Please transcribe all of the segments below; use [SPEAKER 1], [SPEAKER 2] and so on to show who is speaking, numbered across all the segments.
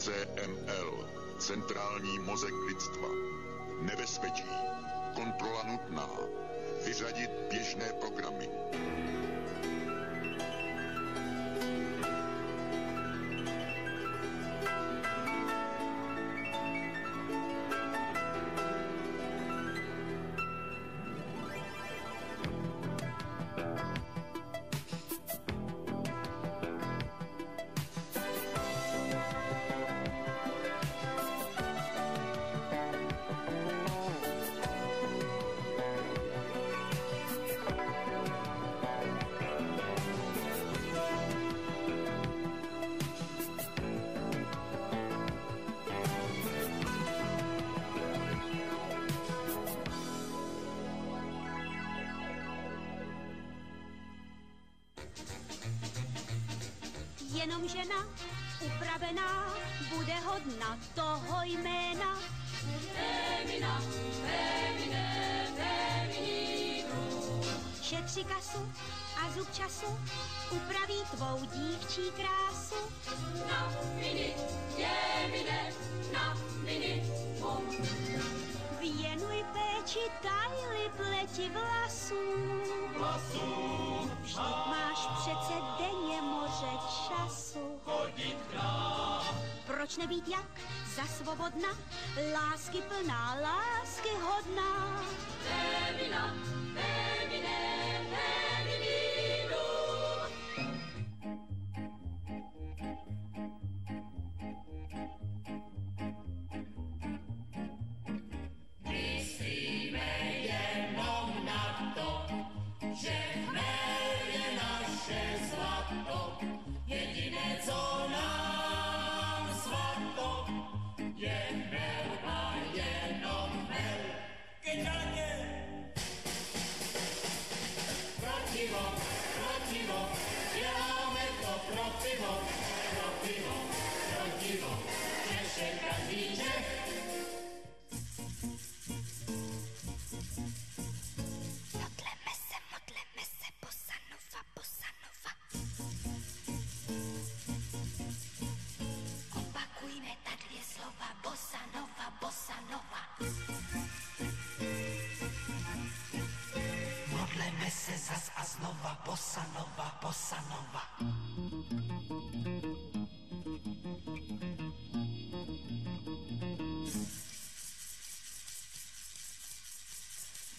[SPEAKER 1] CML, centrální mozek lidstva. Nebezpečí, kontrola nutná, vyřadit běžné programy.
[SPEAKER 2] Jenom žena upravená bude hodna toho jména.
[SPEAKER 3] Femina, femine, femininu.
[SPEAKER 2] Šetři kasu a zub času upraví tvou dívčí krásu.
[SPEAKER 3] Na mini, jemine, na minimum.
[SPEAKER 2] Věnuj péči tajli pleti vlasů. Vždyť máš přece denně moře času.
[SPEAKER 3] Chodit k nám.
[SPEAKER 2] Proč nebýt jak za svobodna, lásky plná, lásky hodná.
[SPEAKER 3] Femina, femine, femininu. Myslíme jenom na to, že chmel je naše zlato. Jediné, co nám svato, je chmel a jenom chmel. Kyčaně! Pro pivo, děláme to pro pivo, Češe každý Čech.
[SPEAKER 2] Modleme se, bossa nova, bossa nova. Opakujme ta dvě slova, bossa nova, bossa nova.
[SPEAKER 4] Modleme se zas a znova, bossa nova, bossa nova.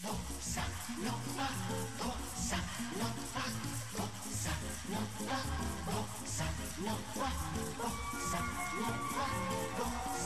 [SPEAKER 4] Bossa nova, bossa nova, bossa nova, bossa nova, bossa nova, bossa